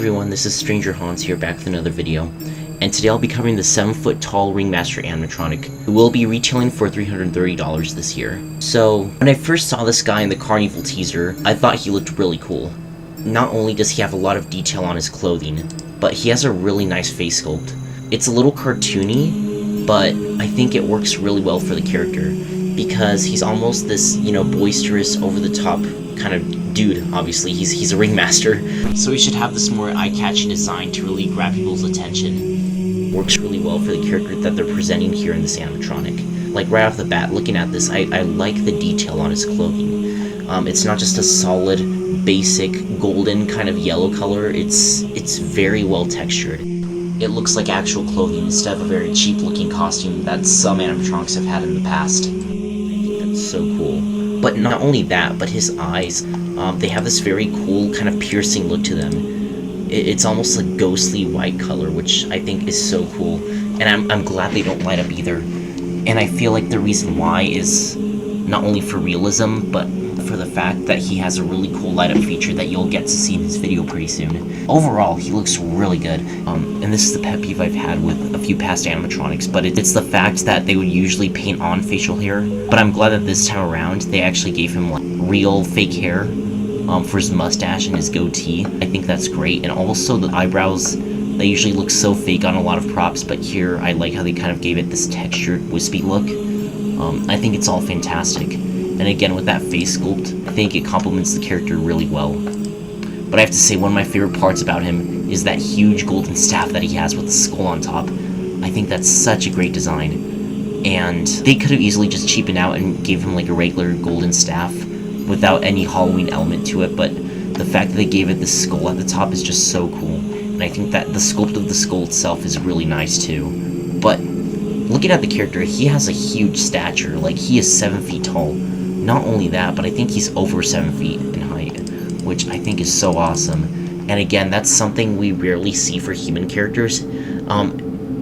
everyone, this is Stranger Hans here, back with another video, and today I'll be covering the 7-foot tall Ringmaster Animatronic, who will be retailing for $330 this year. So, when I first saw this guy in the Carnival teaser, I thought he looked really cool. Not only does he have a lot of detail on his clothing, but he has a really nice face sculpt. It's a little cartoony, but I think it works really well for the character, because he's almost this, boisterous, over-the-top kind of dude. Obviously, he's a ringmaster, so he should have this more eye-catching design to really grab people's attention. Works really well for the character that they're presenting here in this animatronic. Like, right off the bat, looking at this, I like the detail on his clothing. It's not just a solid, basic, golden kind of yellow color. It's very well textured. It looks like actual clothing instead of a very cheap-looking costume that some animatronics have had in the past. I think that's so cool. But not only that, but his eyes, they have this very cool kind of piercing look to them. It's almost a ghostly white color, which I think is so cool. And I'm glad they don't light up either. And I feel like the reason why is not only for realism, but for the fact that he has a really cool light up feature that you'll get to see in his video pretty soon. Overall, he looks really good. And this is the pet peeve I've had with a few past animatronics, but it's the fact that they would usually paint on facial hair. But I'm glad that this time around, they actually gave him like real fake hair for his mustache and his goatee. I think that's great. And also the eyebrows, they usually look so fake on a lot of props, but here I like how they kind of gave it this textured, wispy look. I think it's all fantastic. And again, with that face sculpt, I think it complements the character really well. But I have to say, one of my favorite parts about him is that huge golden staff that he has with the skull on top. I think that's such a great design. And they could have easily just cheapened out and gave him like a regular golden staff without any Halloween element to it, but the fact that they gave it this skull at the top is just so cool. And I think that the sculpt of the skull itself is really nice too. But looking at the character, he has a huge stature. Like, he is 7 feet tall. Not only that, but I think he's over 7 feet in height, which I think is so awesome. And again, that's something we rarely see for human characters.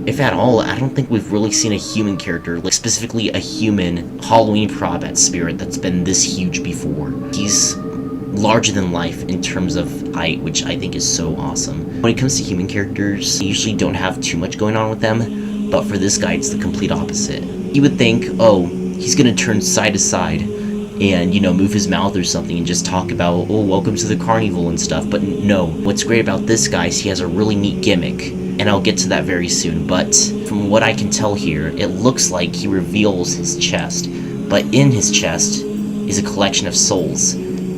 If at all, I don't think we've really seen a human character, like specifically a human Halloween prop at Spirit that's been this huge before. He's larger than life in terms of height, which I think is so awesome. When it comes to human characters, they usually don't have too much going on with them, but for this guy, it's the complete opposite. You would think, oh, he's gonna turn side to side and, move his mouth or something and just talk about, oh, welcome to the carnival and stuff. But no, what's great about this guy is he has a really neat gimmick, and I'll get to that very soon. But from what I can tell here, it looks like he reveals his chest, but in his chest is a collection of souls,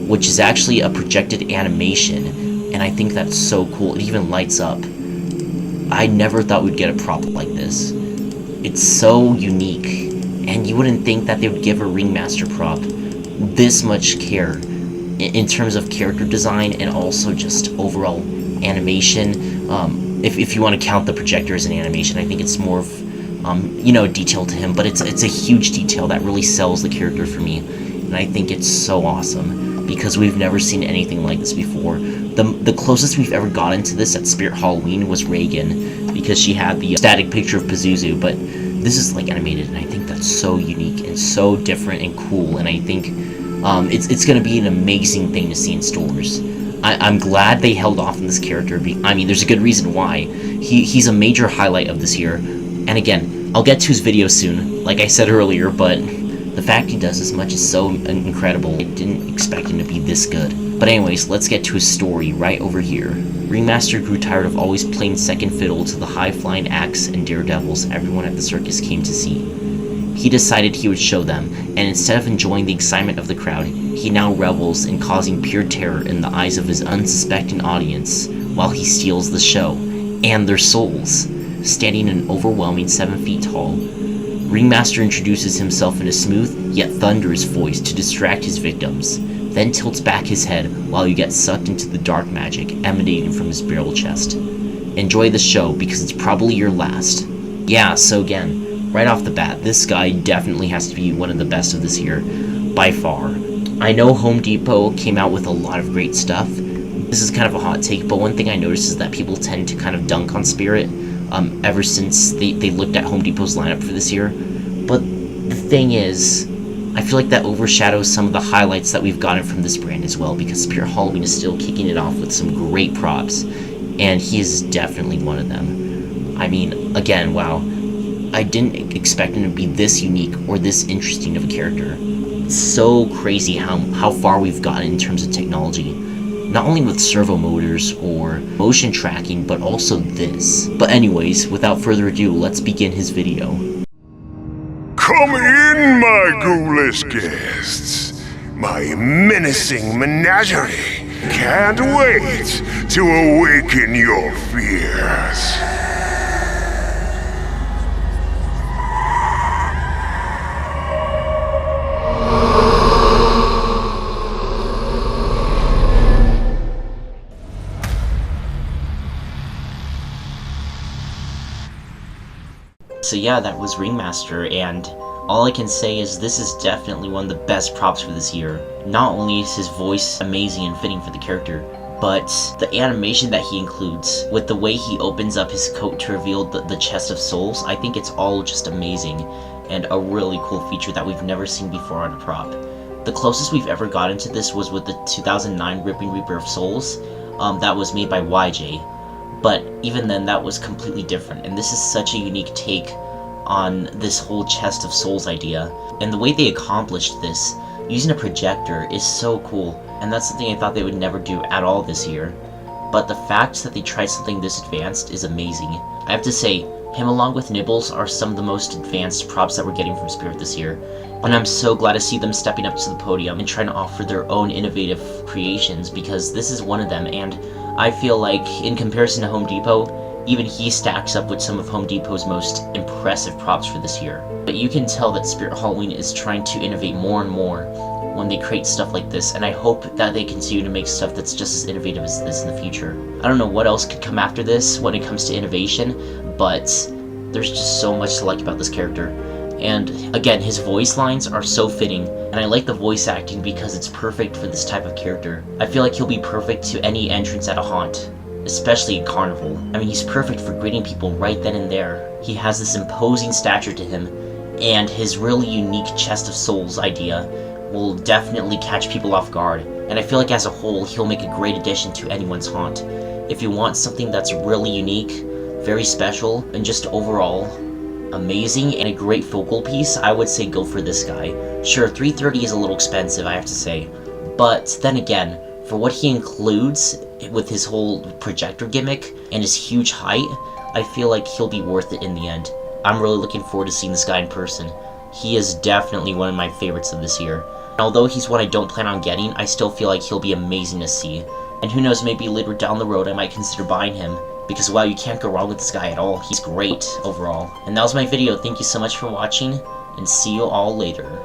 which is actually a projected animation, and I think that's so cool. It even lights up. I never thought we'd get a prop like this. It's so unique, and you wouldn't think that they would give a Ringmaster prop this much care in terms of character design and also just overall animation. If you want to count the projector as an animation, I think it's more of detail to him, but it's a huge detail that really sells the character for me, and I think it's so awesome because we've never seen anything like this before. The closest we've ever gotten to this at Spirit Halloween was Reagan, because she had the static picture of Pazuzu, but this is like animated, and I think that's so unique and so different and cool, and I think it's going to be an amazing thing to see in stores. I'm glad they held off on this character. I mean, there's a good reason why. He's a major highlight of this year, and again, I'll get to his video soon, like I said earlier, but the fact he does as much is so incredible. I didn't expect him to be this good. But anyways, let's get to his story right over here. Ringmaster grew tired of always playing second fiddle to the high-flying acts and daredevils everyone at the circus came to see. He decided he would show them, and instead of enjoying the excitement of the crowd, he now revels in causing pure terror in the eyes of his unsuspecting audience while he steals the show, and their souls. Standing an overwhelming 7 feet tall, Ringmaster introduces himself in a smooth, yet thunderous voice to distract his victims, then tilts back his head while you get sucked into the dark magic emanating from his barrel chest. Enjoy the show, because it's probably your last. Yeah, so again, right off the bat, this guy definitely has to be one of the best of this year, by far. I know Home Depot came out with a lot of great stuff. This is kind of a hot take, but one thing I noticed is that people tend to kind of dunk on Spirit ever since they looked at Home Depot's lineup for this year. But the thing is, I feel like that overshadows some of the highlights that we've gotten from this brand as well, because Spirit Halloween is still kicking it off with some great props. and he is definitely one of them. I mean, again, wow. I didn't expect him to be this unique or this interesting of a character. It's so crazy how far we've gotten in terms of technology. Not only with servo motors or motion tracking, but also this. But anyways, without further ado, let's begin his video. Come in, my ghoulish guests. My menacing menagerie can't wait to awaken your fears. So yeah, that was Ringmaster, and all I can say is this is definitely one of the best props for this year. Not only is his voice amazing and fitting for the character, but the animation that he includes, with the way he opens up his coat to reveal the chest of souls, I think it's all just amazing, and a really cool feature that we've never seen before on a prop. The closest we've ever gotten to this was with the 2009 Ripping Reaper of Souls, that was made by YJ. But even then, that was completely different, and this is such a unique take on this whole chest of souls idea. And the way they accomplished this, using a projector, is so cool, and that's something I thought they would never do at all this year. But the fact that they tried something this advanced is amazing. I have to say, him along with Nibbles are some of the most advanced props that we're getting from Spirit this year. And I'm so glad to see them stepping up to the podium and trying to offer their own innovative creations, because this is one of them, and I feel like, in comparison to Home Depot, even he stacks up with some of Home Depot's most impressive props for this year. But you can tell that Spirit Halloween is trying to innovate more and more when they create stuff like this, and I hope that they continue to make stuff that's just as innovative as this in the future. I don't know what else could come after this when it comes to innovation, but there's just so much to like about this character. And again, his voice lines are so fitting, and I like the voice acting because it's perfect for this type of character. I feel like he'll be perfect to any entrance at a haunt, especially in Carnival. I mean, he's perfect for greeting people right then and there. He has this imposing stature to him, and his really unique chest of souls idea will definitely catch people off guard. And I feel like as a whole, he'll make a great addition to anyone's haunt. If you want something that's really unique, very special, and just overall amazing and a great focal piece, I would say go for this guy. Sure, $330 is a little expensive, I have to say, but then again, for what he includes with his whole projector gimmick and his huge height, I feel like he'll be worth it in the end. I'm really looking forward to seeing this guy in person. He is definitely one of my favorites of this year. Although he's one I don't plan on getting, I still feel like he'll be amazing to see. And who knows, maybe later down the road I might consider buying him. Because wow, you can't go wrong with this guy at all. He's great overall. And that was my video. Thank you so much for watching, and see you all later.